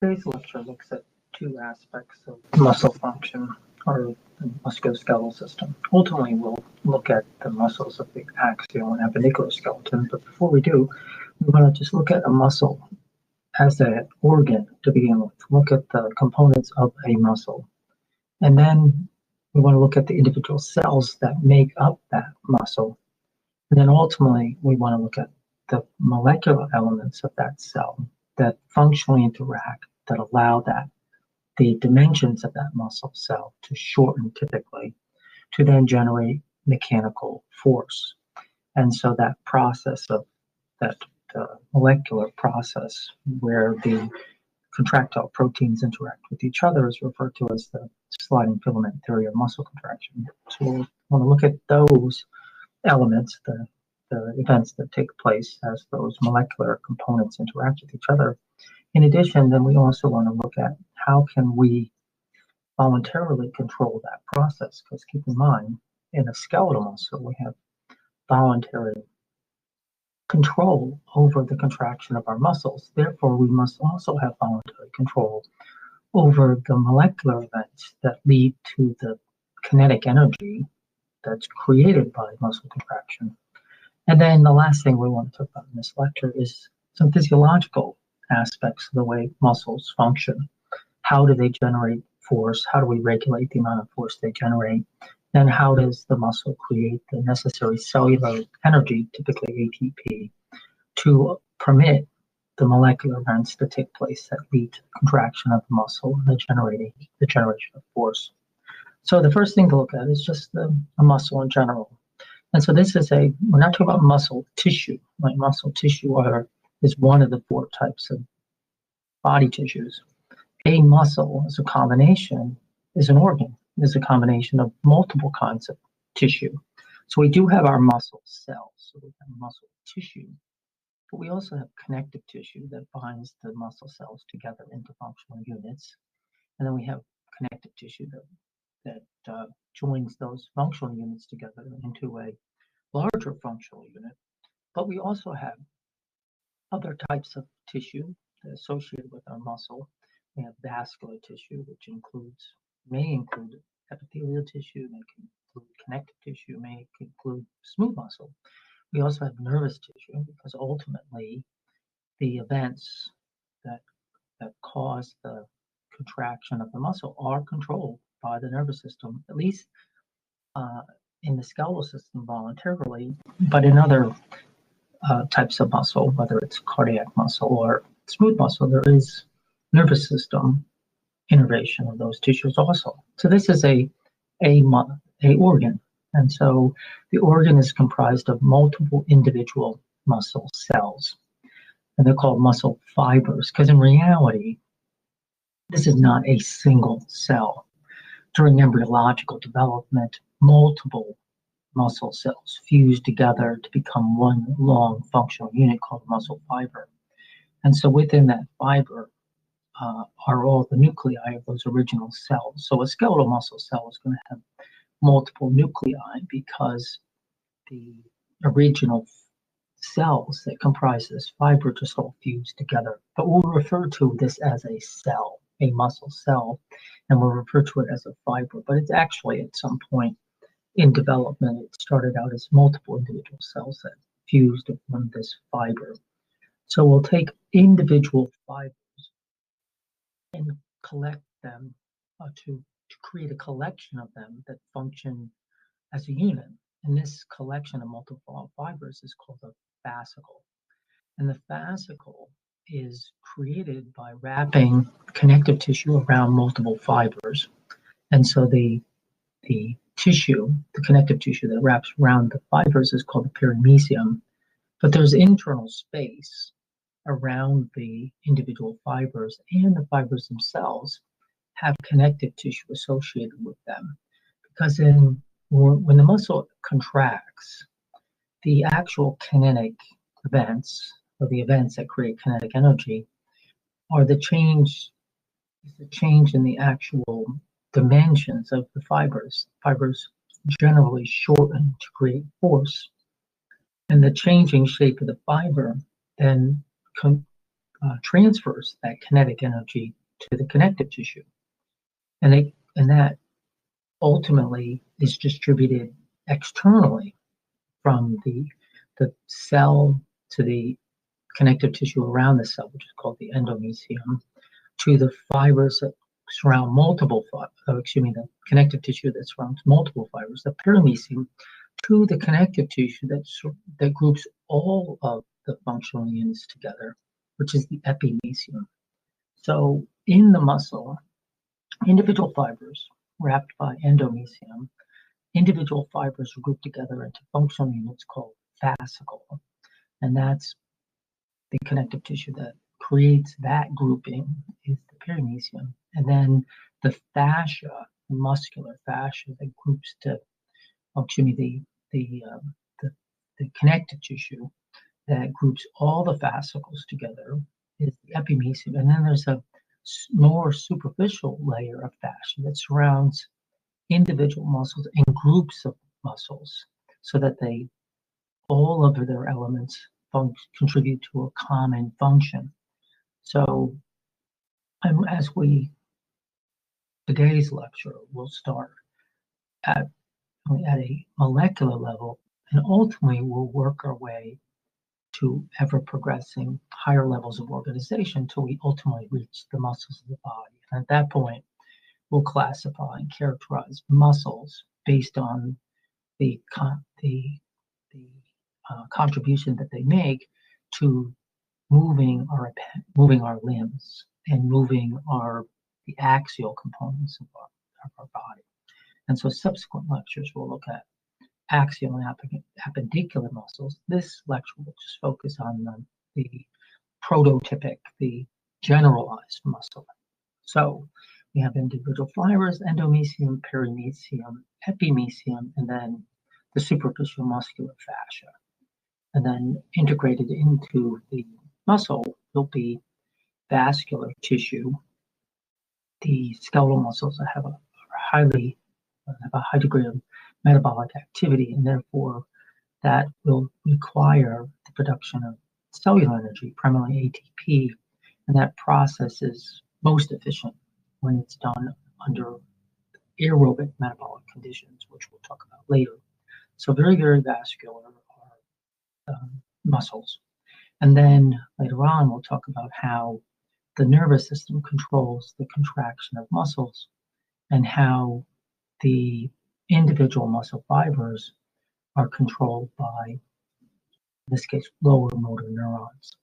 Today's lecture looks at two aspects of muscle function, or the musculoskeletal system. Ultimately, we'll look at the muscles of the axial and appendicular skeleton, but before we do, we want to just look at a muscle as an organ to begin with. Look at the components of a muscle. And then we want to look at the individual cells that make up that muscle. And then ultimately, we want to look at the molecular elements of that cell that functionally interact, that allow the dimensions of that muscle cell to shorten typically, to then generate mechanical force. And so that process of that molecular process where the contractile proteins interact with each other is referred to as the sliding filament theory of muscle contraction. So we want to look at those elements, the events that take place as those molecular components interact with each other. In addition, then we also want to look at how can we voluntarily control that process, because keep in mind, in a skeletal muscle, we have voluntary control over the contraction of our muscles. Therefore, we must also have voluntary control over the molecular events that lead to the kinetic energy that's created by muscle contraction. And then the last thing we want to talk about in this lecture is some physiological aspects of the way muscles function. How do they generate force? How do we regulate the amount of force they generate? Then how does the muscle create the necessary cellular energy, typically ATP, to permit the molecular events to take place that lead to the contraction of the muscle and the generation of force? So the first thing to look at is just a muscle in general. And so this is we're not talking about muscle tissue. Like muscle tissue is one of the four types of body tissues. A muscle is an organ, is a combination of multiple kinds of tissue. So we do have our muscle cells, so we have muscle tissue, but we also have connective tissue that binds the muscle cells together into functional units. And then we have connective tissue that joins those functional units together into a larger functional unit. But we also have other types of tissue associated with our muscle. We have vascular tissue, which may include epithelial tissue, may include connective tissue, may include smooth muscle. We also have nervous tissue, because ultimately the events that cause the contraction of the muscle are controlled by the nervous system, at least in the skeletal system voluntarily, but in other types of muscle, whether it's cardiac muscle or smooth muscle, there is nervous system innervation of those tissues also. So this is a organ, and so the organ is comprised of multiple individual muscle cells, and they're called muscle fibers, because in reality, this is not a single cell. During embryological development, multiple muscle cells fuse together to become one long functional unit called muscle fiber. And so within that fiber are all the nuclei of those original cells. So a skeletal muscle cell is going to have multiple nuclei because the original cells that comprise this fiber just all fuse together. But we'll refer to this as a cell, a muscle cell, and we'll refer to it as a fiber. But it's actually at some point in development, it started out as multiple individual cells that fused on this fiber. So we'll take individual fibers and collect them to create a collection of them that function as a unit. And this collection of multiple fibers is called a fascicle. And the fascicle is created by wrapping connective tissue around multiple fibers. And so the tissue, the connective tissue that wraps around the fibers is called the perimysium. But there's internal space around the individual fibers, and the fibers themselves have connective tissue associated with them. Because when the muscle contracts, the actual kinetic events, or the events that create kinetic energy, are the change in the actual dimensions of the fibers. Fibers generally shorten to create force, and the changing shape of the fiber then transfers that kinetic energy to the connective tissue, and that ultimately is distributed externally from the cell to the connective tissue around the cell, which is called the endomysium, to the fibers that surround the connective tissue that surrounds multiple fibers, the perimysium, to the connective tissue that groups all of the functional units together, which is the epimysium. So in the muscle, individual fibers wrapped by endomysium, individual fibers are grouped together into functional units called fascicle, and that's the connective tissue that creates that grouping is the perimysium. And then the fascia, the muscular fascia that groups the connective tissue that groups all the fascicles together is the epimysium. And then there's a more superficial layer of fascia that surrounds individual muscles and groups of muscles so that all of their elements contribute to a common function. So today's lecture will start at a molecular level, and ultimately we'll work our way to ever progressing higher levels of organization until we ultimately reach the muscles of the body. And at that point, we'll classify and characterize muscles based on the contribution that they make to moving our limbs and moving the axial components of our body. And so subsequent lectures will look at axial and appendicular muscles. This lecture will just focus on the prototypic, the generalized muscle. So we have individual fibers, endomysium, perimysium, epimysium, and then the superficial muscular fascia. And then integrated into the muscle will be vascular tissue, the skeletal muscles that have a high degree of metabolic activity, and therefore that will require the production of cellular energy, primarily ATP, and that process is most efficient when it's done under aerobic metabolic conditions, which we'll talk about later. So very, very vascular muscles. And then later on, we'll talk about how the nervous system controls the contraction of muscles and how the individual muscle fibers are controlled by, in this case, lower motor neurons.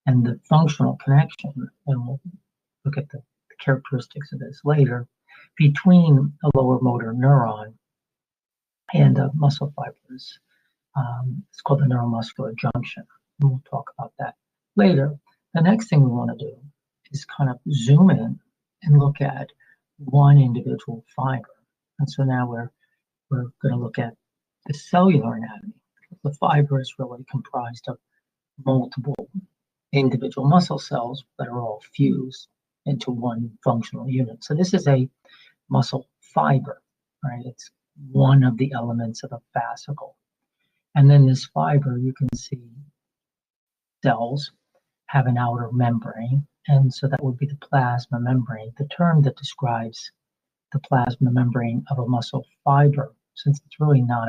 And the functional connection, and we'll look at the characteristics of this later, between a lower motor neuron and muscle fibers. It's called the neuromuscular junction. And we'll talk about that later. The next thing we want to do is kind of zoom in and look at one individual fiber. And so now we're going to look at the cellular anatomy. The fiber is really comprised of multiple individual muscle cells that are all fused into one functional unit. So this is a muscle fiber, right? It's one of the elements of a fascicle. And then this fiber, you can see cells have an outer membrane, and so that would be the plasma membrane, the term that describes the plasma membrane of a muscle fiber, since it's really not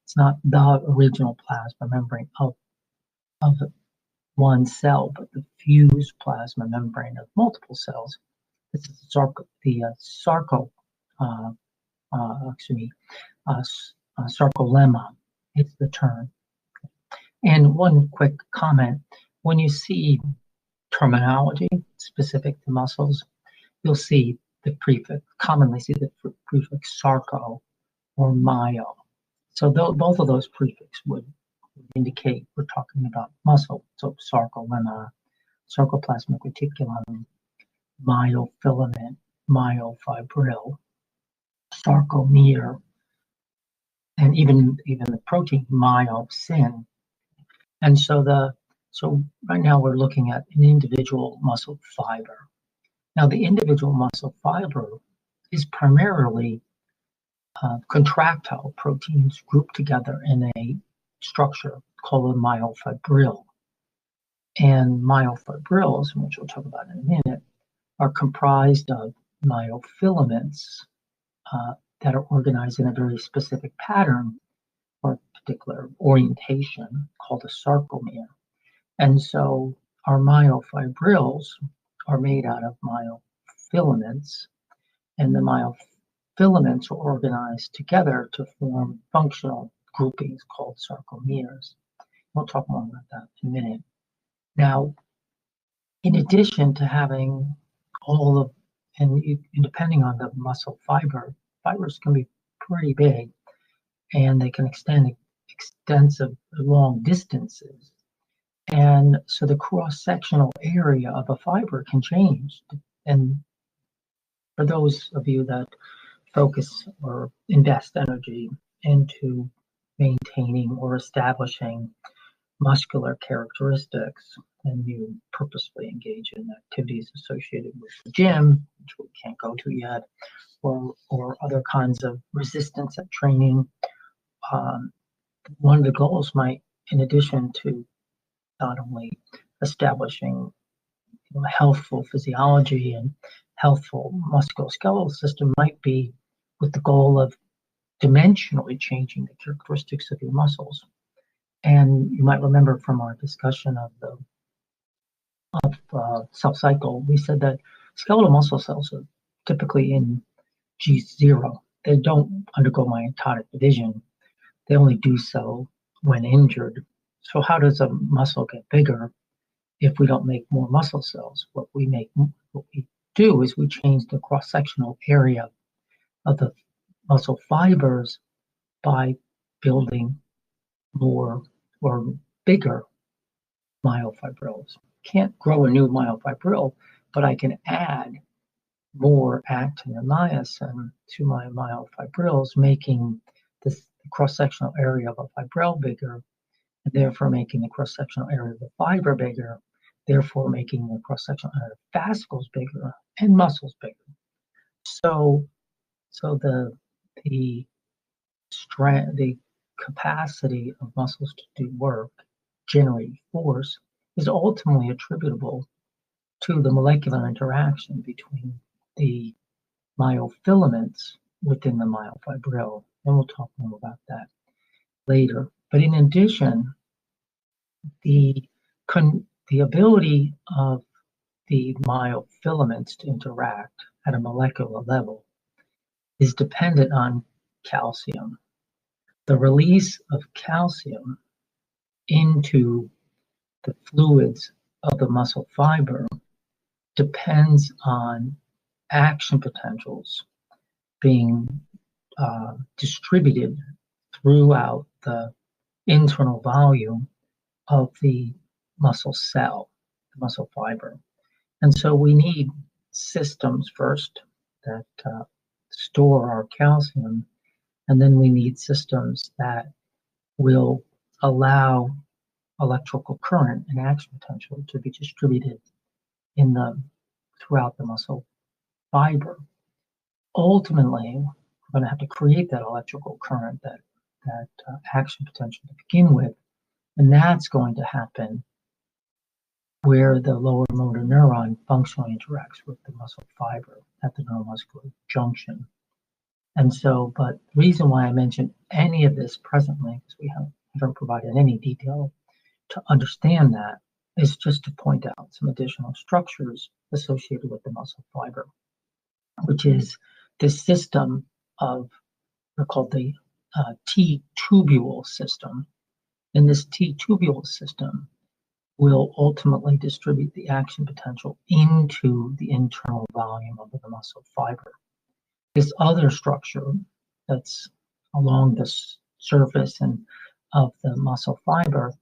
it's not the original plasma membrane of one cell, but the fused plasma membrane of multiple cells. This is sarcolemma. It's the term. And one quick comment: when you see terminology specific to muscles, you'll see commonly see the prefix sarco or myo. So both of those prefixes would indicate we're talking about muscle. So sarcolemma, sarcoplasmic reticulum, myofilament, myofibril, sarcomere, and even the protein myosin. And so right now we're looking at an individual muscle fiber. Now the individual muscle fiber is primarily contractile proteins grouped together in a structure called a myofibril. And myofibrils, which we'll talk about in a minute, are comprised of myofilaments that are organized in a very specific pattern or a particular orientation called a sarcomere. And so our myofibrils are made out of myofilaments, and the myofilaments are organized together to form functional groupings called sarcomeres. We'll talk more about that in a minute. Now, in addition to having all of, and depending on the muscle fibers can be pretty big, and they can extend extensive long distances. And so the cross-sectional area of a fiber can change. And for those of you that focus or invest energy into maintaining or establishing muscular characteristics, and you purposefully engage in activities associated with the gym, which we can't go to yet, or other kinds of resistance at training, one of the goals might, in addition to not only establishing healthful physiology and healthful musculoskeletal system, might be with the goal of dimensionally changing the characteristics of your muscles. And you might remember from our discussion of cell cycle, we said that skeletal muscle cells are typically in G0. They don't undergo mitotic division. They only do so when injured. So how does a muscle get bigger if we don't make more muscle cells? What we do is we change the cross-sectional area of the muscle fibers by building more or bigger myofibrils. Can't grow a new myofibril, but I can add more actin and myosin to my myofibrils, making this cross-sectional area of a fibril bigger, and therefore making the cross-sectional area of the fiber bigger, therefore making the cross-sectional area of fascicles bigger and muscles bigger. So the capacity of muscles to do work, generate force, is ultimately attributable to the molecular interaction between the myofilaments within the myofibril, and we'll talk more about that later. But in addition, the ability of the myofilaments to interact at a molecular level is dependent on calcium. The release of calcium into the fluids of the muscle fiber depends on action potentials being distributed throughout the internal volume of the muscle cell, the muscle fiber. And so we need systems first that store our calcium, and then we need systems that will allow electrical current and action potential to be distributed throughout the muscle fiber. Ultimately, we're going to have to create that electrical current, that action potential to begin with, and that's going to happen where the lower motor neuron functionally interacts with the muscle fiber at the neuromuscular junction. And so, but the reason why I mention any of this presently, because we haven't provided any detail to understand that, is just to point out some additional structures associated with the muscle fiber, which is this system of, they're called the T-tubule system. And this T-tubule system will ultimately distribute the action potential into the internal volume of the muscle fiber. This other structure that's along the surface and of the muscle fiber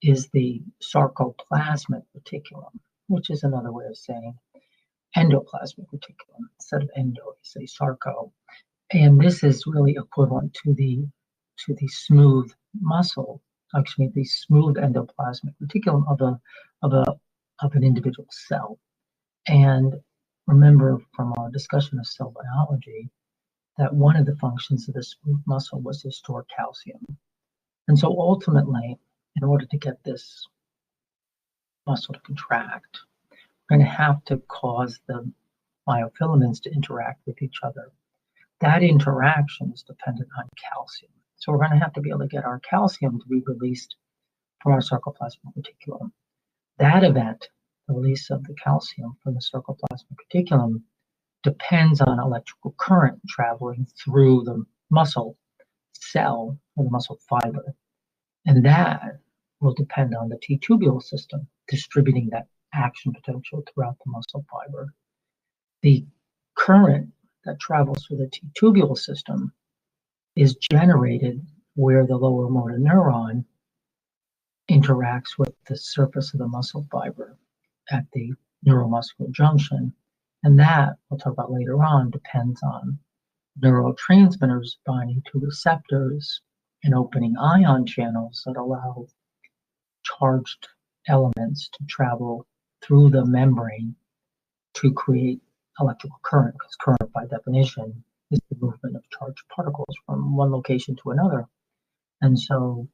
is the sarcoplasmic reticulum, which is another way of saying endoplasmic reticulum. Instead of endo, you say sarco. And this is really equivalent to the smooth muscle, actually the smooth endoplasmic reticulum of an individual cell. And remember from our discussion of cell biology that one of the functions of the smooth muscle was to store calcium. And so ultimately, in order to get this muscle to contract, we're going to have to cause the myofilaments to interact with each other. That interaction is dependent on calcium. So we're going to have to be able to get our calcium to be released from our sarcoplasmic reticulum. That event, the release of the calcium from the sarcoplasmic reticulum, depends on electrical current traveling through the muscle cell or the muscle fiber. And that will depend on the T-tubule system distributing that action potential throughout the muscle fiber. The current that travels through the T-tubule system is generated where the lower motor neuron interacts with the surface of the muscle fiber at the neuromuscular junction. And that, we'll talk about later on, depends on neurotransmitters binding to receptors and opening ion channels that allow charged elements to travel through the membrane to create electrical current, because current by definition is the movement of charged particles from one location to another. And so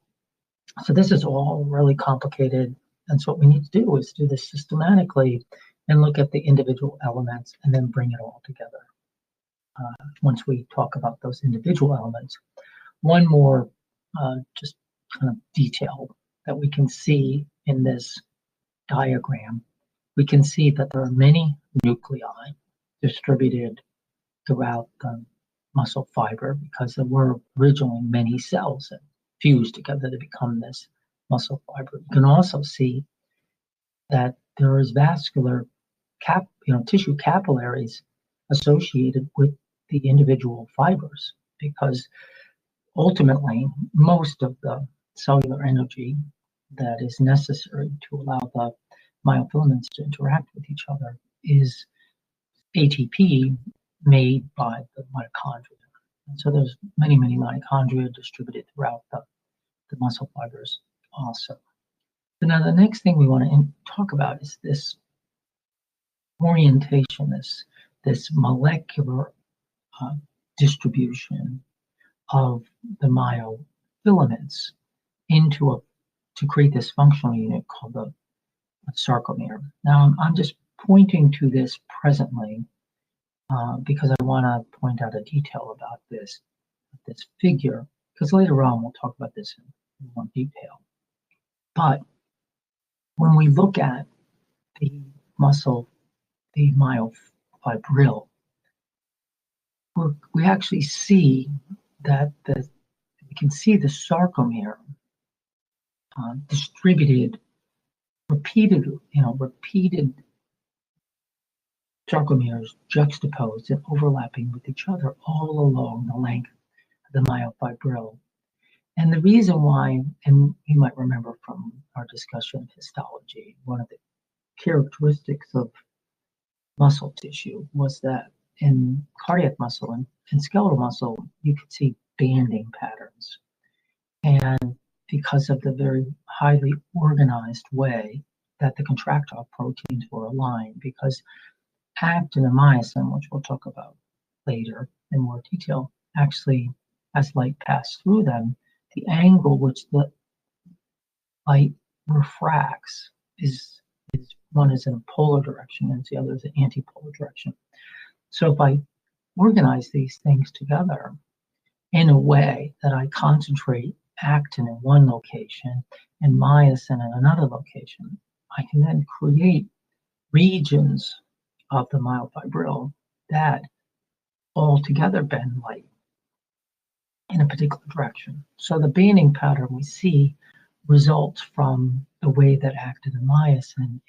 this is all really complicated. And so what we need to do is do this systematically and look at the individual elements and then bring it all together. Once we talk about those individual elements, one more just kind of detail that we can see in this diagram, we can see that there are many nuclei distributed throughout the muscle fiber because there were originally many cells that fused together to become this muscle fiber. You can also see that there is vascular tissue capillaries associated with the individual fibers, because ultimately most of the cellular energy that is necessary to allow the myofilaments to interact with each other is ATP made by the mitochondria. And so there's many mitochondria distributed throughout the muscle fibers also. So now the next thing we want to talk about is this orientation, this molecular distribution of the myofilaments to create this functional unit called the sarcomere. Now I'm just pointing to this presently because I want to point out a detail about this figure, because later on we'll talk about this in more detail. But when we look at the muscle, the myofibril, we actually see that we can see the sarcomere distributed repeated sarcomeres juxtaposed and overlapping with each other all along the length of the myofibril. And the reason why, and you might remember from our discussion of histology, one of the characteristics of muscle tissue was that in cardiac muscle and skeletal muscle, you could see banding patterns. And because of the very highly organized way that the contractile proteins were aligned, because actin and myosin, which we'll talk about later in more detail, actually, as light passed through them, the angle which the light refracts is one is in a polar direction and the other is an antipolar direction. So if I organize these things together in a way that I concentrate actin in one location and myosin in another location, I can then create regions of the myofibril that all together bend light in a particular direction. So the banding pattern we see results from the way that actin and myosin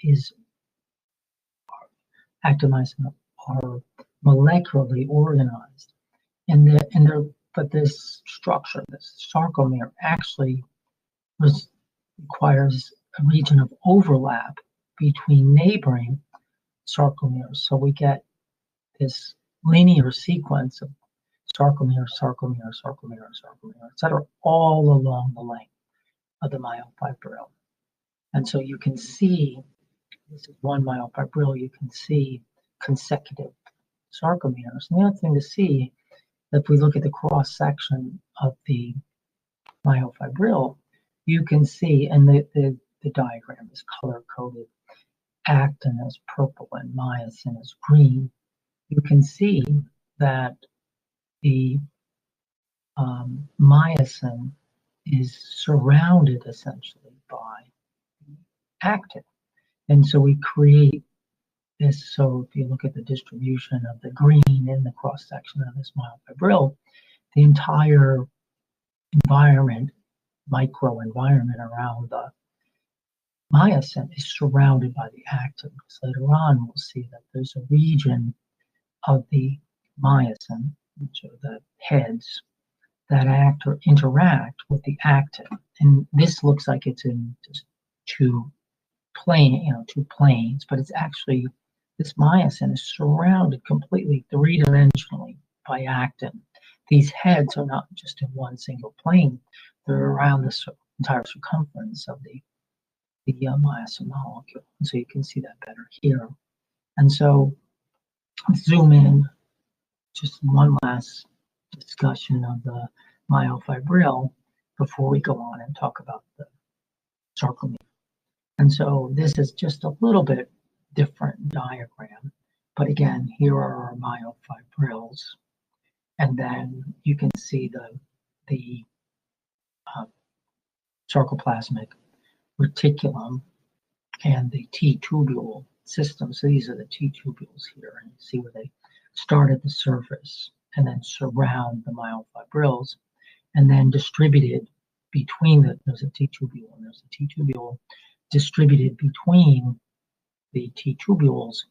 are molecularly organized. But this structure, this sarcomere, actually requires a region of overlap between neighboring sarcomeres. So we get this linear sequence of sarcomere, etc., all along the length of the myofibril. And so you can see, this is one myofibril, you can see consecutive sarcomeres. And the other thing to see, if we look at the cross section of the myofibril, you can see, and the the diagram is color-coded. Actin is purple and myosin is green. You can see that the myosin is surrounded essentially by actin. And so we create this. So if you look at the distribution of the green in the cross-section of this myofibril, the entire environment, microenvironment around the myosin is surrounded by the actin. So later on, we'll see that there's a region of the myosin, which are the heads, that act or interact with the actin. And this looks like it's in just two planes, but it's actually, this myosin is surrounded completely three-dimensionally by actin. These heads are not just in one single plane, they're around the entire circumference of the myosin molecule. And so you can see that better here. And so zoom in, just one last discussion of the myofibril before we go on and talk about the sarcomere. And so this is just a little bit different diagram, but again, here are our myofibrils, and then you can see the sarcoplasmic reticulum and the T-tubule system. So these are the T-tubules here, and you see where they start at the surface and then surround the myofibrils, and then distributed between there's a T-tubule and there's a T-tubule. Distributed between the T-tubules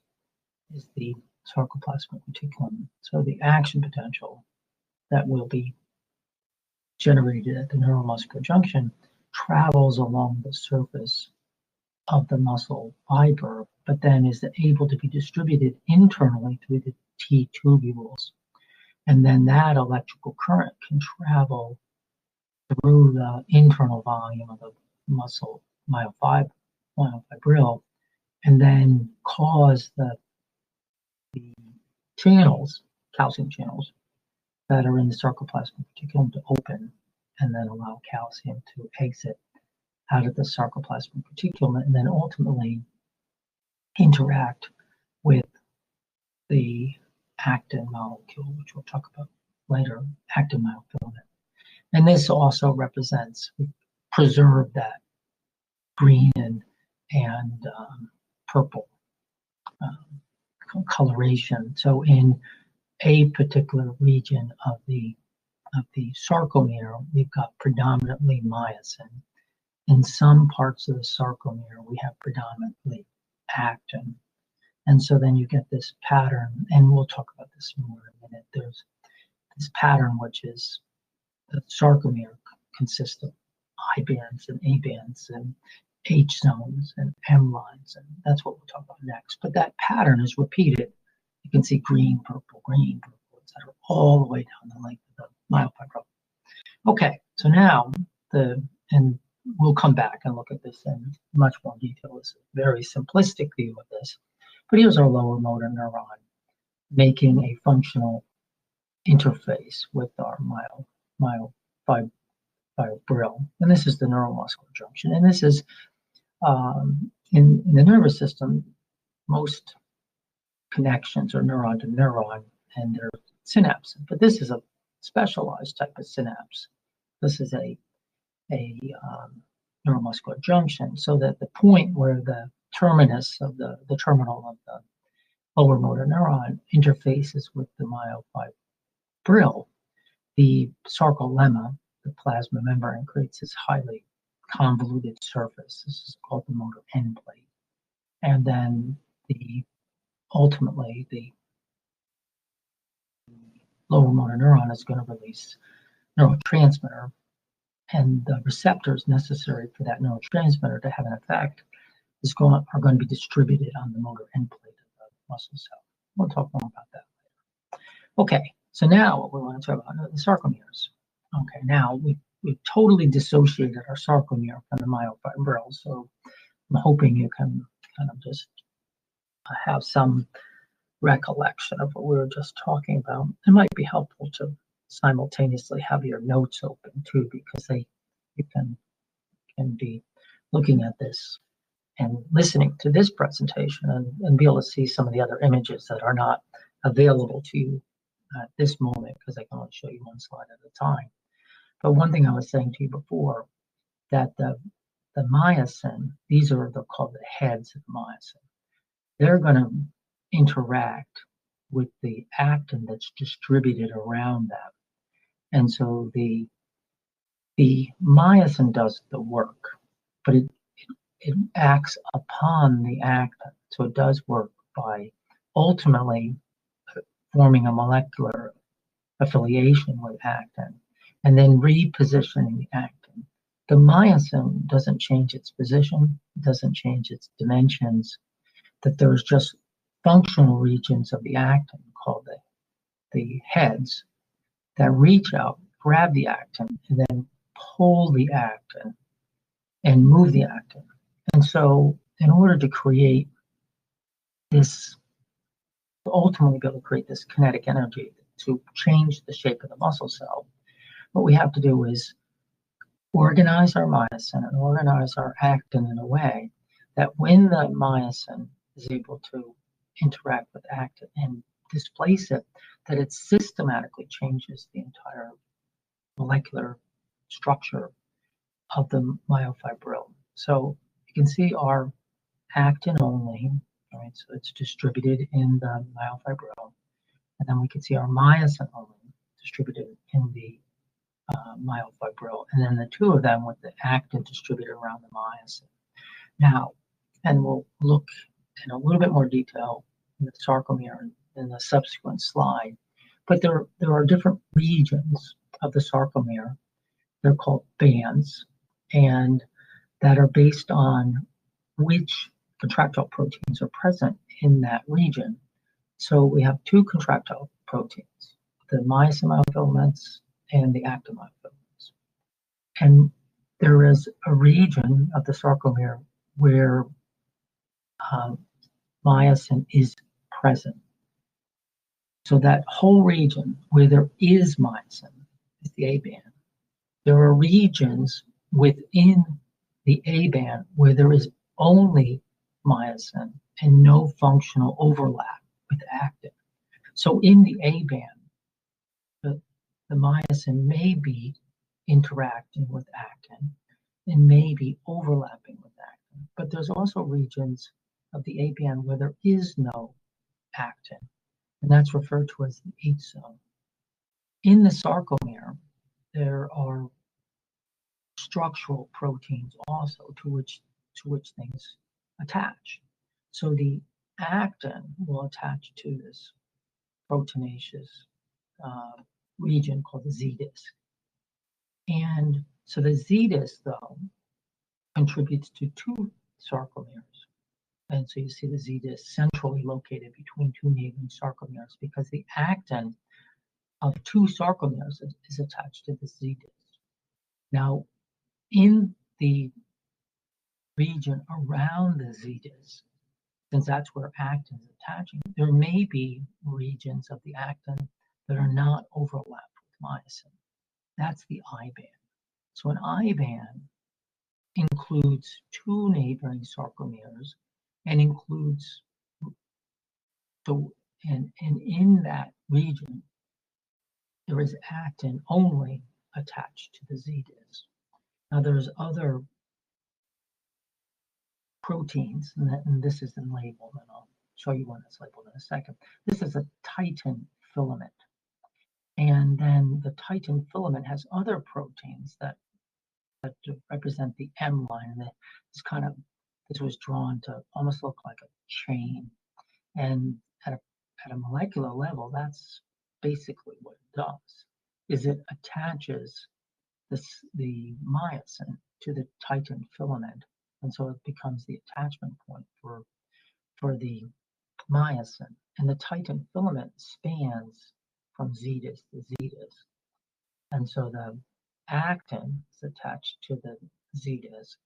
is the sarcoplasmic reticulum. So the action potential that will be generated at the neuromuscular junction travels along the surface of the muscle fiber, but then is able to be distributed internally through the T-tubules. And then that electrical current can travel through the internal volume of the muscle myofibril, and then cause the channels, calcium channels, that are in the sarcoplasmic reticulum to open, and then allow calcium to exit out of the sarcoplasmic reticulum, and then ultimately interact with the actin molecule, which we'll talk about later, actin myofilament. And this also represents, we preserve that green and purple coloration. So in a particular region of the sarcomere, we've got predominantly myosin. In some parts of the sarcomere, we have predominantly actin. And so then you get this pattern, and we'll talk about this more in a minute. There's this pattern, which is the sarcomere consists of I bands and A bands and H zones and M lines, and that's what we'll talk about next. But that pattern is repeated. You can see green, purple, etc., all the way down the length of the myofibril. Okay, so now and we'll come back and look at this in much more detail. It's a very simplistic view of this, but here's our lower motor neuron making a functional interface with our myofibril, and this is the neuromuscular junction. And this is in the nervous system, most connections are neuron to neuron, and they're synapses. But this is a specialized type of synapse. This is a neuromuscular junction, so that the point where the terminus of the terminal of the lower motor neuron interfaces with the myofibril, the sarcolemma, the plasma membrane, creates this highly convoluted surface. This is called the motor end plate. And then ultimately the lower motor neuron is going to release neurotransmitter, and the receptors necessary for that neurotransmitter to have an effect are going to be distributed on the motor end plate of the muscle cell. We'll talk more about that later. Okay, so now what we want to talk about are the sarcomeres. Okay, now we've totally dissociated our sarcomere from the myofibril, so I'm hoping you can kind of just have some recollection of what we were just talking about. It might be helpful to simultaneously have your notes open too, because you can be looking at this and listening to this presentation and be able to see some of the other images that are not available to you at this moment, because I can only show you one slide at a time. But one thing I was saying to you before, that the myosin, these are called the heads of the myosin. They're going to interact with the actin that's distributed around them. And so the myosin does the work, but it acts upon the actin. So it does work by ultimately forming a molecular affiliation with actin and then repositioning the actin. The myosin doesn't change its position, doesn't change its dimensions, that there's just functional regions of the actin called the heads that reach out, grab the actin, and then pull the actin and move the actin. And so in order to create this, to ultimately be able to create this kinetic energy to change the shape of the muscle cell, what we have to do is organize our myosin and organize our actin in a way that when the myosin is able to interact with actin and displace it, that it systematically changes the entire molecular structure of the myofibril. So you can see our actin only, right? So it's distributed in the myofibril. And then we can see our myosin only distributed in the myofibril, and then the two of them with the actin distributed around the myosin. Now, and we'll look in a little bit more detail in the sarcomere in the subsequent slide, but there are different regions of the sarcomere. They're called bands, and that are based on which contractile proteins are present in that region. So we have two contractile proteins, the myosin myofilaments and the actin myofilaments. And there is a region of the sarcomere where myosin is present. So that whole region where there is myosin is the A band. There are regions within the A band where there is only myosin and no functional overlap with actin. So in the A band, the myosin may be interacting with actin and may be overlapping with actin. But there's also regions of the A band where there is no actin, and that's referred to as the H zone. In the sarcomere, there are structural proteins also to which things attach. So the actin will attach to this proteinaceous region called the Z disc. And so the Z disc, though, contributes to two sarcomeres. And so you see the Z disc centrally located between two neighboring sarcomeres because the actin of two sarcomeres is attached to the Z disc. Now, in the region around the Z disc, since that's where actin is attaching, there may be regions of the actin that are not overlapped with myosin. That's the I band. So an I band includes two neighboring sarcomeres and includes and in that region there is actin only attached to the Z disc. Now there's other proteins, and this isn't labeled, and I'll show you one that's labeled in a second. This is a titin filament. And then the titin filament has other proteins that represent the M line. And this was drawn to almost look like a chain. And at a molecular level, that's basically what it does, is it attaches the myosin to the titin filament. And so it becomes the attachment point for the myosin. And the titin filament spans from Z disc to Z disc. And so the actin is attached to the Z disc.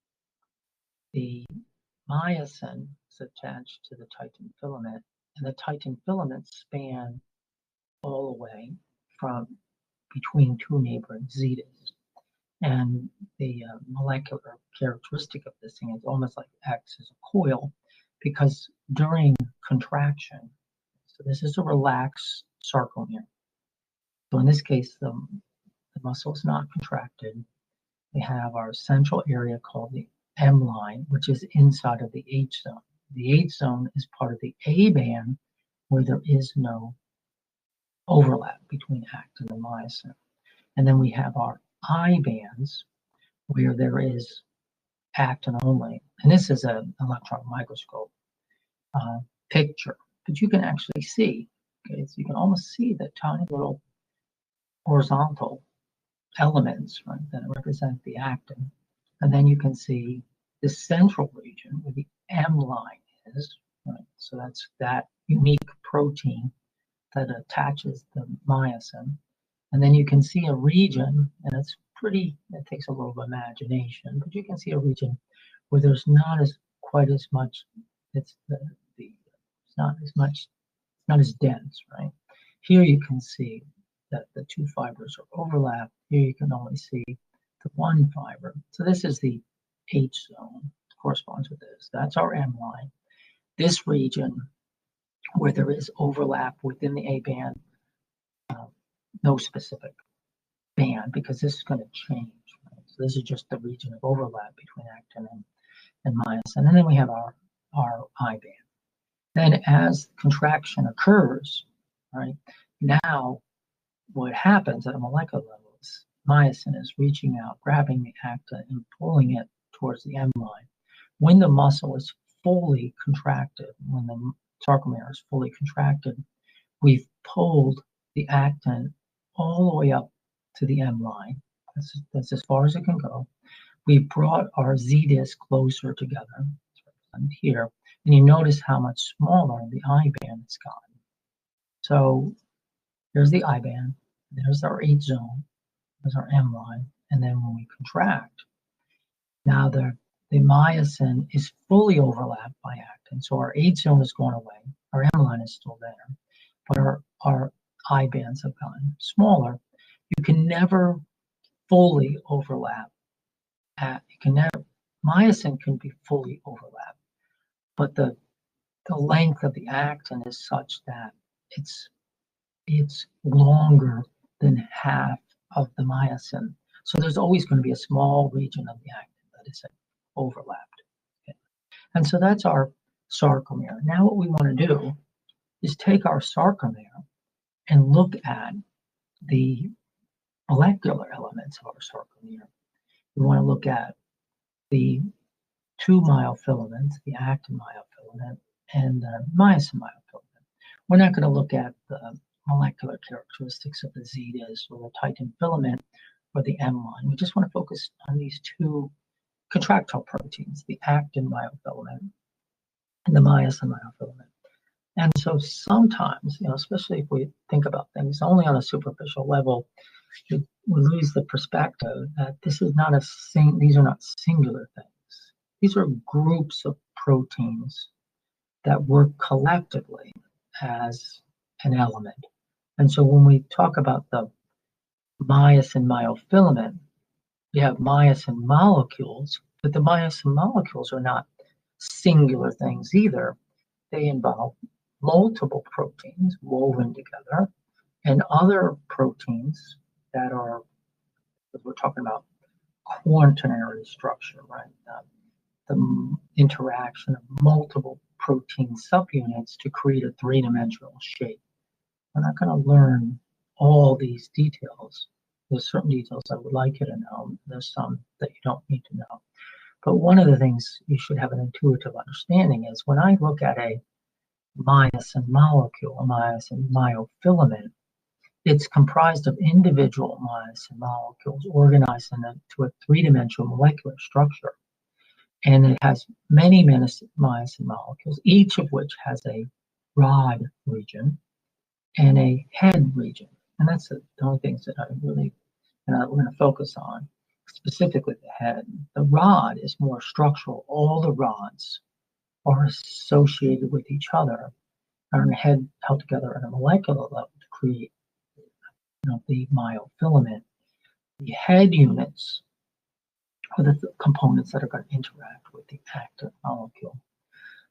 The myosin is attached to the titin filament, and the titin filaments span all the way from between two neighboring Z discs. And the molecular characteristic of this thing is almost like acts as a coil, because during contraction, so this is a relaxed sarcomere. So in this case, the muscle is not contracted. We have our central area called the M line, which is inside of the H zone. The H zone is part of the A band where there is no overlap between actin and myosin. And then we have our I bands where there is actin only. And this is an electron microscope picture, but you can actually see, okay, so you can almost see the tiny little horizontal elements, right, that represent the actin. And then you can see the central region where the M line is, right? So that's that unique protein that attaches the myosin. And then you can see a region, and it's pretty, it takes a little imagination, but you can see a region where there's not quite as much, it's not as much, not as dense, right? Here you can see that the two fibers are overlapped. Here you can only see the one fiber. So this is the H zone, corresponds with this. That's our M line. This region where there is overlap within the A band, no specific band, because this is going to change. Right? So this is just the region of overlap between actin and myosin. And then we have our I band. Then as contraction occurs, right, now what happens at a molecular level is myosin is reaching out, grabbing the actin and pulling it towards the M line. When the muscle is fully contracted, when the sarcomere is fully contracted, we've pulled the actin all the way up to the M line. That's as far as it can go. We've brought our Z disc closer together. It's represented here. And you notice how much smaller the I band has gotten. So there's the I band, there's our H zone, there's our M line, and then when we contract, now the myosin is fully overlapped by actin. So our H zone has gone away, our M line is still there, but our I bands have gotten smaller. You can never fully overlap. Myosin can be fully overlapped, but the length of the actin is such that it's longer than half of the myosin. So there's always going to be a small region of the actin that isn't overlapped. Okay. And so that's our sarcomere. Now what we want to do is take our sarcomere and look at the molecular elements of our sarcomere. We want to look at the two myofilaments, the actin myofilament and the myosin myofilament. We're not going to look at the molecular characteristics of the Z disc or the titin filament or the M line. We just want to focus on these two contractile proteins, the actin myofilament and the myosin myofilament. And so sometimes, especially if we think about things only on a superficial level, we lose the perspective that these are not singular things. These are groups of proteins that work collectively as an element. And so when we talk about the myosin myofilament, we have myosin molecules, but the myosin molecules are not singular things either. They involve multiple proteins woven together and other proteins that are, we're talking about quaternary structure, right? The interaction of multiple protein subunits to create a three-dimensional shape. We're not going to learn all these details. There's certain details I would like you to know. There's some that you don't need to know. But one of the things you should have an intuitive understanding is when I look at a myosin molecule, a myosin myofilament, it's comprised of individual myosin molecules organized into a three-dimensional molecular structure. And it has many myosin molecules, each of which has a rod region and a head region. And that's the only things that we're going to focus on, specifically the head. The rod is more structural. All the rods are associated with each other and are held together at a molecular level to create the myofilament. The head units are the components that are going to interact with the active molecule.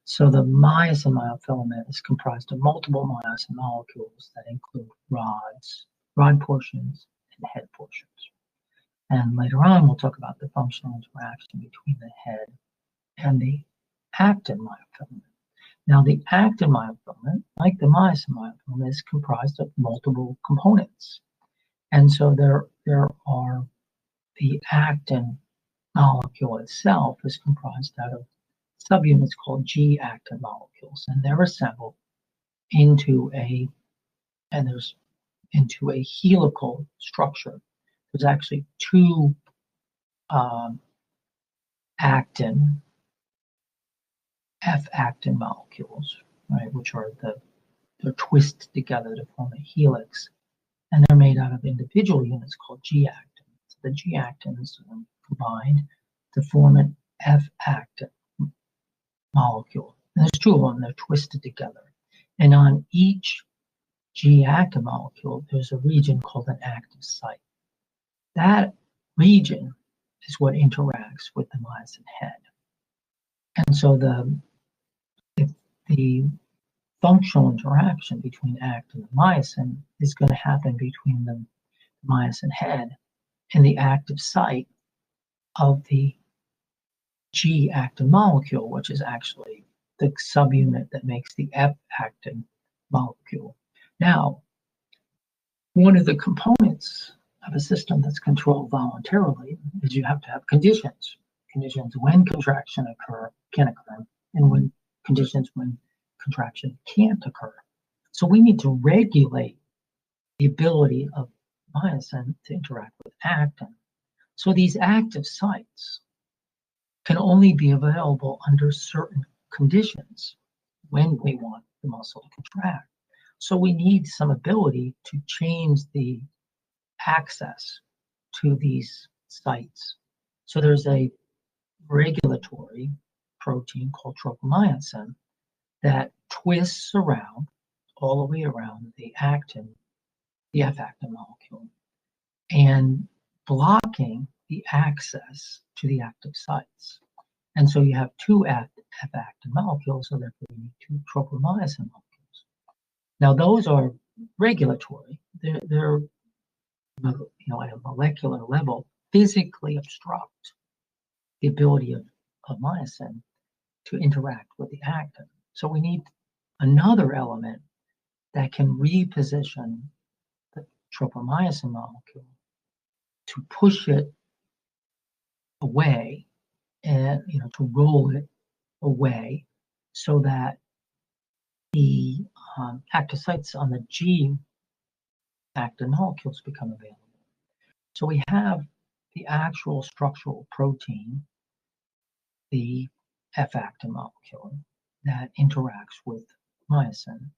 So the myosin myofilament is comprised of multiple myosin molecules that include rod portions, and head portions. And later on, we'll talk about the functional interaction between the head and the actin myofilament. Now, the actin myofilament, like the myosin myofilament, is comprised of multiple components. And so there are the actin molecule itself is comprised out of subunits called G-actin molecules, and they're assembled into a helical structure. There's actually two actin, F-actin molecules, right, which are they're twisted together to form a helix, and they're made out of individual units called G-actin. So the G-actins combined to form an F-actin molecule. And there's two of them, they're twisted together. And on each G-actin molecule, there's a region called an active site. That region is what interacts with the myosin head. And so the functional interaction between actin and myosin is going to happen between the myosin head and the active site of the G-actin molecule, which is actually the subunit that makes the F-actin molecule. Now, one of the components of a system that's controlled voluntarily is you have to have conditions. Conditions when contraction can occur, and when contraction can't occur. So we need to regulate the ability of myosin to interact with actin. So these active sites can only be available under certain conditions when we want the muscle to contract. So we need some ability to change the access to these sites. So there's a regulatory protein called tropomyosin that twists around, all the way around the F-actin molecule, and blocking the access to the active sites. And so you have two F-actin molecules, so therefore you need two tropomyosin molecules. Now those are regulatory. They're at a molecular level, physically obstruct the ability of myosin to interact with the actin. So we need another element that can reposition the tropomyosin molecule to push it away and to roll it away so that the active sites on the G-actin molecules become available. So we have the actual structural protein, the F-actin molecule, that interacts with myosin.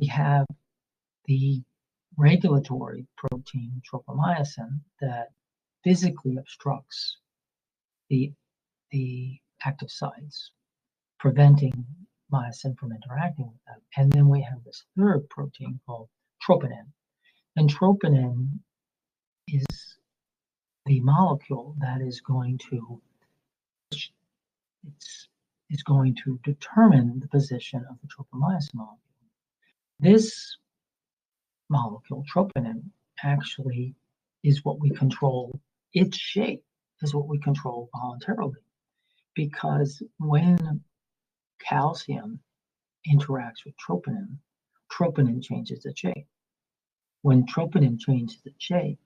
We have the regulatory protein, tropomyosin, that physically obstructs the active sites, preventing myosin from interacting with them. And then we have this third protein called troponin. And troponin is the molecule that is going to determine the position of the tropomyosin molecule. This molecule, troponin, actually is what we control. Its shape is what we control voluntarily, because when calcium interacts with troponin, troponin changes its shape. When troponin changes its shape,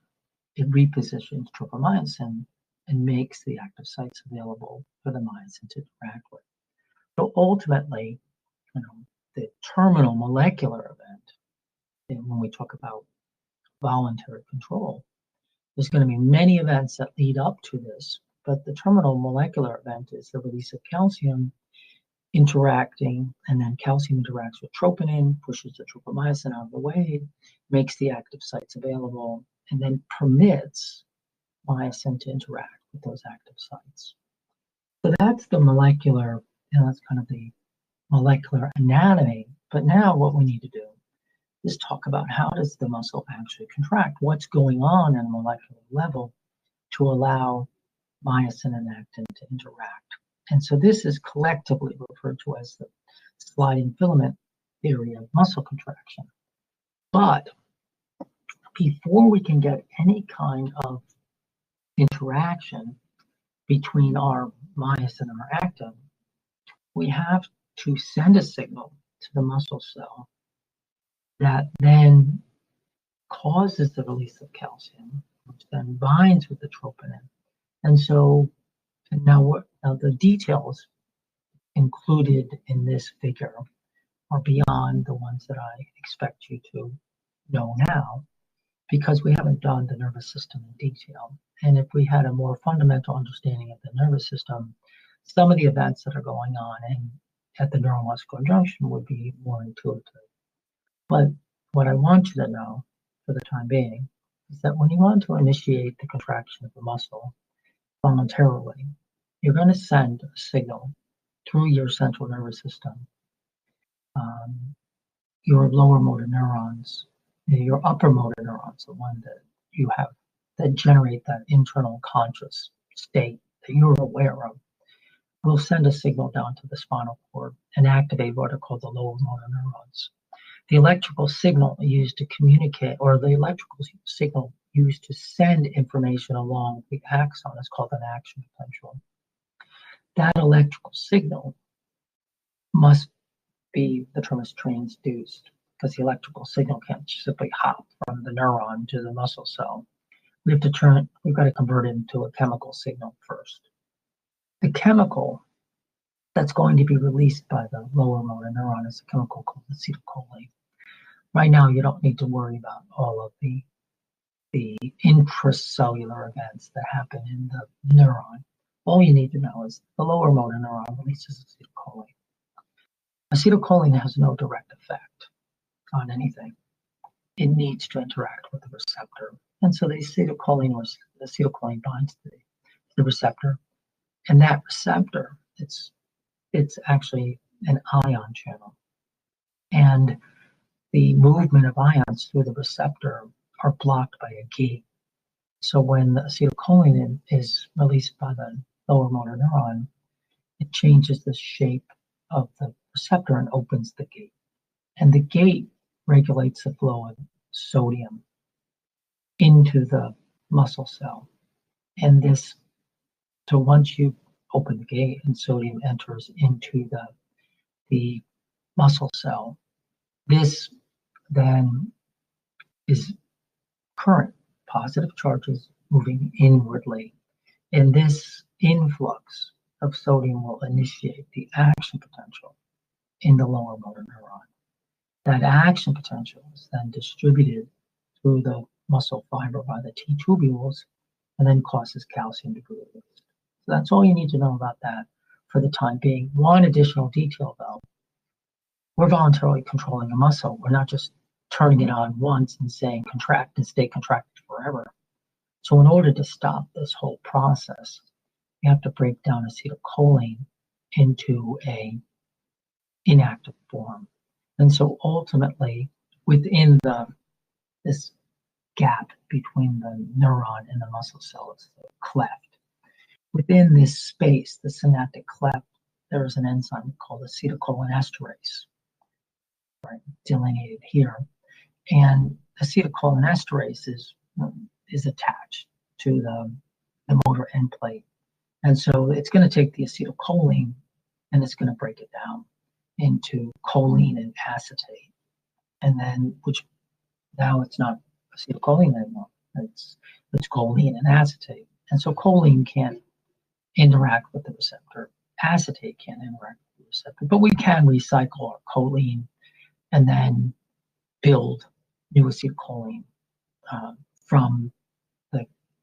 it repositions tropomyosin and makes the active sites available for the myosin to interact with. So ultimately, the terminal molecular event, and when we talk about voluntary control, there's going to be many events that lead up to this, but the terminal molecular event is the release of calcium interacting, and then calcium interacts with troponin, pushes the tropomyosin out of the way, makes the active sites available, and then permits myosin to interact with those active sites. So that's the molecular, that's kind of the molecular anatomy. But now what we need to do is talk about how does the muscle actually contract? What's going on at a molecular level to allow myosin and actin to interact. And so this is collectively referred to as the sliding filament theory of muscle contraction. But before we can get any kind of interaction between our myosin and our actin, we have to send a signal to the muscle cell that then causes the release of calcium, which then binds with the troponin. And so now the details included in this figure are beyond the ones that I expect you to know now, because we haven't done the nervous system in detail. And if we had a more fundamental understanding of the nervous system, some of the events that are going on at the neuromuscular junction would be more intuitive. But what I want you to know for the time being is that when you want to initiate the contraction of the muscle voluntarily, you're going to send a signal through your central nervous system, your lower motor neurons, your upper motor neurons, the one that you have that generate that internal conscious state that you're aware of, will send a signal down to the spinal cord and activate what are called the lower motor neurons. The electrical signal used to communicate, or the electrical signal used to send information along the axon, is called an action potential. That electrical signal must be, the term is transduced, because the electrical signal can't simply hop from the neuron to the muscle cell. We've got to convert it into a chemical signal first. The chemical that's going to be released by the lower motor neuron is a chemical called acetylcholine. Right now, you don't need to worry about all of the intracellular events that happen in the neuron. All you need to know is the lower motor neuron releases acetylcholine. Acetylcholine has no direct effect on anything. It needs to interact with the receptor. And so the acetylcholine binds to the receptor. And that receptor, it's actually an ion channel. And the movement of ions through the receptor are blocked by a gate. So when the acetylcholine is released by the lower motor neuron, it changes the shape of the receptor and opens the gate. And the gate regulates the flow of sodium into the muscle cell. And so once you open the gate and sodium enters into the muscle cell, this then is current, positive charges moving inwardly. And this influx of sodium will initiate the action potential in the lower motor neuron. That action potential is then distributed through the muscle fiber by the T tubules and then causes calcium to be released. So that's all you need to know about that for the time being. One additional detail though, we're voluntarily controlling a muscle. We're not just turning it on once and saying contract and stay contracted forever. So in order to stop this whole process, you have to break down acetylcholine into a inactive form. And so ultimately, within this gap between the neuron and the muscle cell, is the cleft. Within this space, the synaptic cleft, there is an enzyme called acetylcholinesterase, right, delineated here. And acetylcholinesterase is attached to the motor end plate. And so it's going to take the acetylcholine and it's going to break it down into choline and acetate. And then, which now it's not acetylcholine anymore, it's choline and acetate. And so choline can't interact with the receptor. Acetate can't interact with the receptor, but we can recycle our choline and then build new acetylcholine from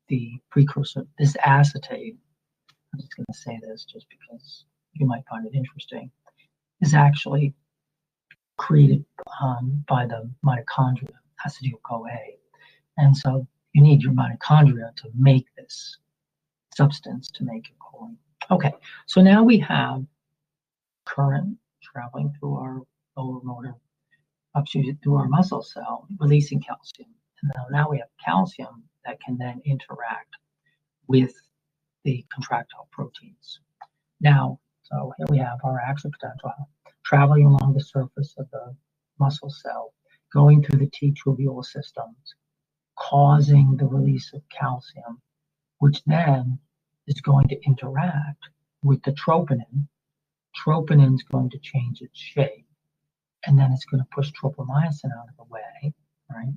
the precursor. This acetate, I'm just going to say this just because you might find it interesting, is actually created by the mitochondria, acetyl-CoA. And so you need your mitochondria to make this substance to make it choline. Okay, so now we have current traveling through our lower motor, through our muscle cell, releasing calcium. And now we have calcium that can then interact with the contractile proteins. Now, so here we have our action potential traveling along the surface of the muscle cell, going through the T-tubular systems, causing the release of calcium, which then is going to interact with the troponin. Troponin is going to change its shape, and then it's going to push tropomyosin out of the way, right?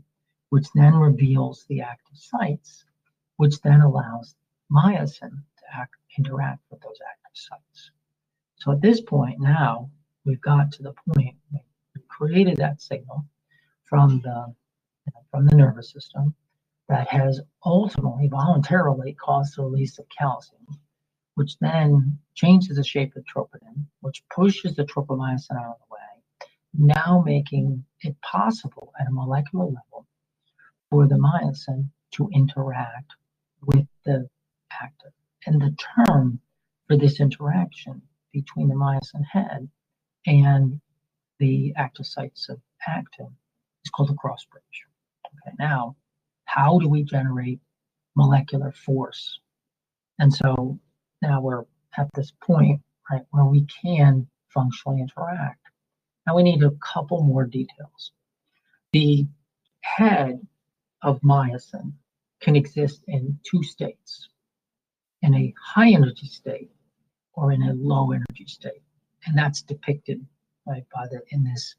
Which then reveals the active sites, which then allows myosin to interact with those active sites. So at this point now, we've got to the point where we created that signal from the nervous system that has ultimately voluntarily caused the release of calcium, which then changes the shape of troponin, which pushes the tropomyosin out of the way, now making it possible at a molecular level for the myosin to interact with the active. And the term for this interaction between the myosin head and the active sites of actin is called a cross bridge. Okay, now, how do we generate molecular force? And so now we're at this point, right, where we can functionally interact. Now we need a couple more details. The head of myosin can exist in two states, in a high energy state or in a low energy state, and that's depicted right in this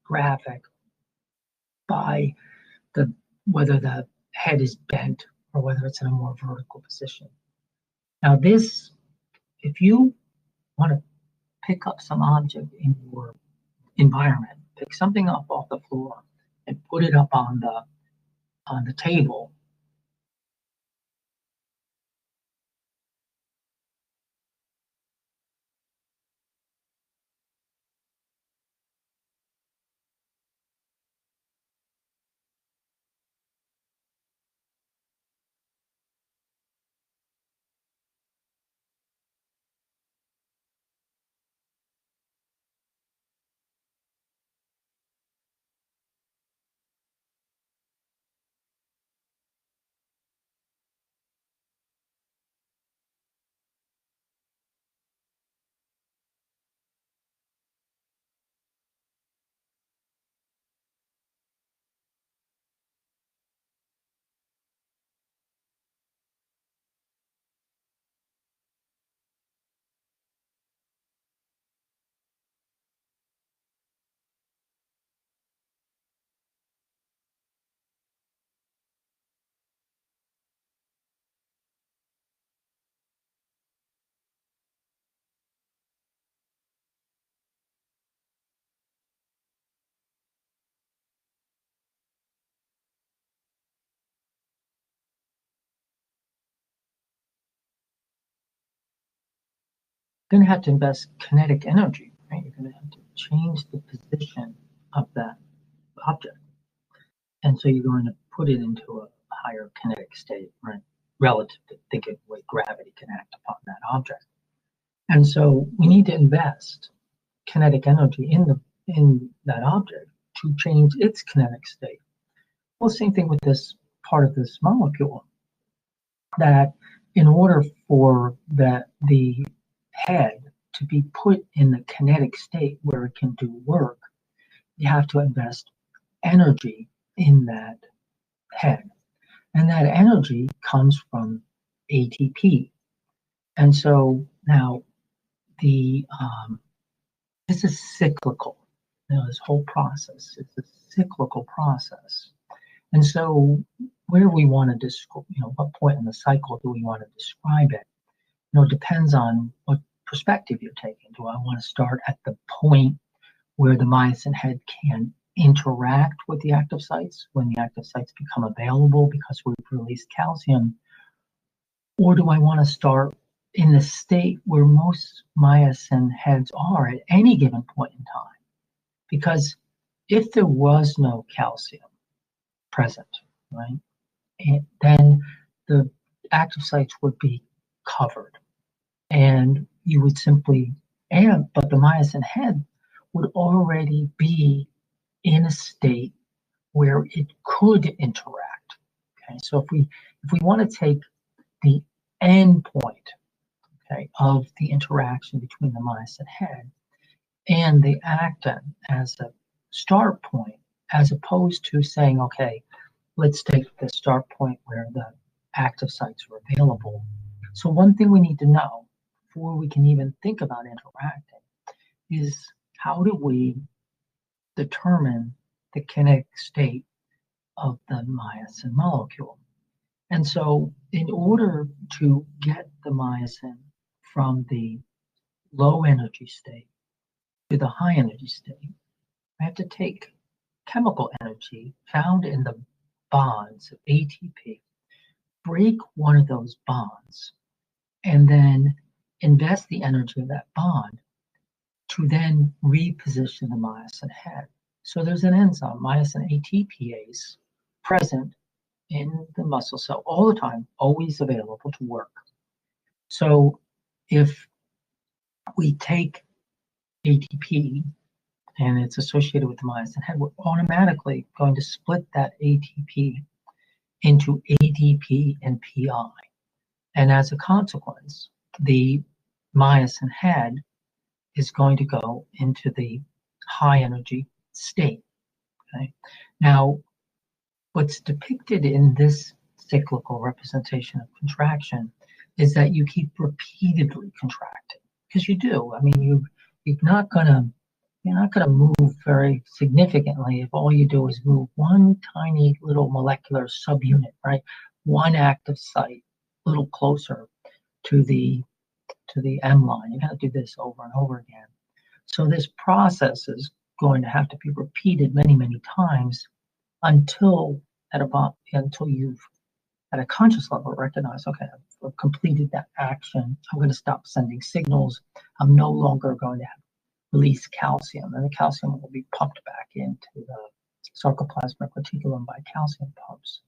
graphic by whether the head is bent or whether it's in a more vertical position. Now this, if you want to pick up some object in your environment, pick something up off the floor and put it up on the table. You're going to have to invest kinetic energy, right? You're going to have to change the position of that object. And so you're going to put it into a higher kinetic state, right? Relative to thinking the way gravity can act upon that object. And so we need to invest kinetic energy in that object to change its kinetic state. Well, same thing with this part of this molecule, that in order for the head to be put in the kinetic state where it can do work, you have to invest energy in that head. And that energy comes from ATP. And so now this is cyclical. This whole process is a cyclical process. And so where we want to describe, what point in the cycle do we want to describe it? It depends on what perspective you're taking. Do I want to start at the point where the myosin head can interact with the active sites when the active sites become available because we've released calcium? Or do I want to start in the state where most myosin heads are at any given point in time? Because if there was no calcium present, right, then the active sites would be covered, and you would simply, but the myosin head would already be in a state where it could interact. Okay, so if we want to take the end point, okay, of the interaction between the myosin head and the actin as a start point, as opposed to saying, okay, let's take the start point where the active sites are available. So one thing we need to know before we can even think about interacting is, how do we determine the kinetic state of the myosin molecule? And so in order to get the myosin from the low energy state to the high energy state, I have to take chemical energy found in the bonds of ATP, break one of those bonds, and then invest the energy of that bond to then reposition the myosin head. So there's an enzyme, myosin ATPase, present in the muscle cell all the time, always available to work. So if we take ATP and it's associated with the myosin head, we're automatically going to split that ATP into ADP and PI. And as a consequence, the myosin head is going to go into the high energy state. Okay? Now, what's depicted in this cyclical representation of contraction is that you keep repeatedly contracting, because you do. I mean, you're not gonna move very significantly if all you do is move one tiny little molecular subunit, right? One active site a little closer to the M line. You have to do this over and over again. So this process is going to have to be repeated many, many times until you've at a conscious level recognize, okay, I've completed that action. I'm going to stop sending signals. I'm no longer going to release calcium, and the calcium will be pumped back into the sarcoplasmic reticulum by calcium pumps.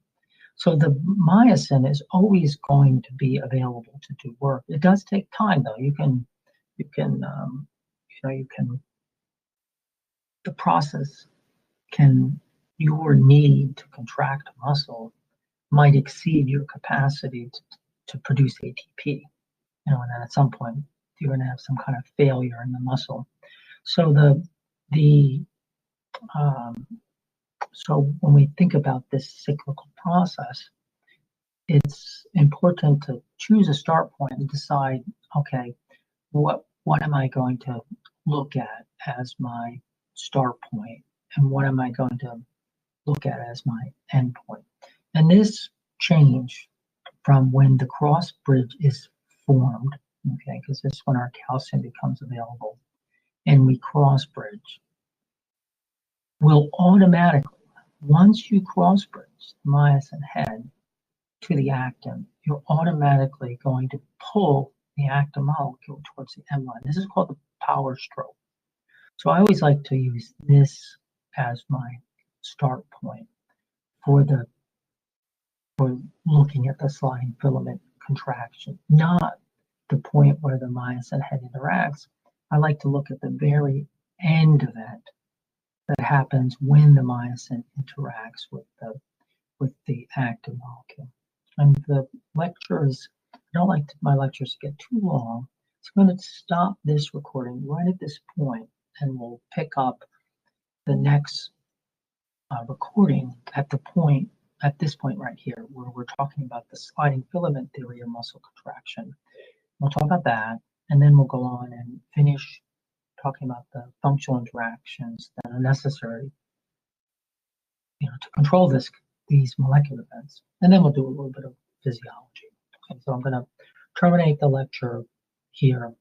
So the myosin is always going to be available to do work. It does take time, though. The process your need to contract a muscle might exceed your capacity to produce ATP. And then at some point you're going to have some kind of failure in the muscle. So so when we think about this cyclical process, it's important to choose a start point and decide, okay, what am I going to look at as my start point, and what am I going to look at as my end point? And this change from when the cross bridge is formed, okay, because this is when our calcium becomes available, and we cross bridge, will automatically, once you cross bridge the myosin head to the actin, you're automatically going to pull the actin molecule towards the M line. This is called the power stroke. So I always like to use this as my start point for looking at the sliding filament contraction, not the point where the myosin head interacts. I like to look at the very end event that happens when the myosin interacts with the actin molecule. And the lectures, I don't like my lectures to get too long, so I'm going to stop this recording right at this point, and we'll pick up the next recording at this point right here, where we're talking about the sliding filament theory of muscle contraction. We'll talk about that, and then we'll go on and finish talking about the functional interactions that are necessary, to control these molecular events. And then we'll do a little bit of physiology. Okay, so I'm going to terminate the lecture here.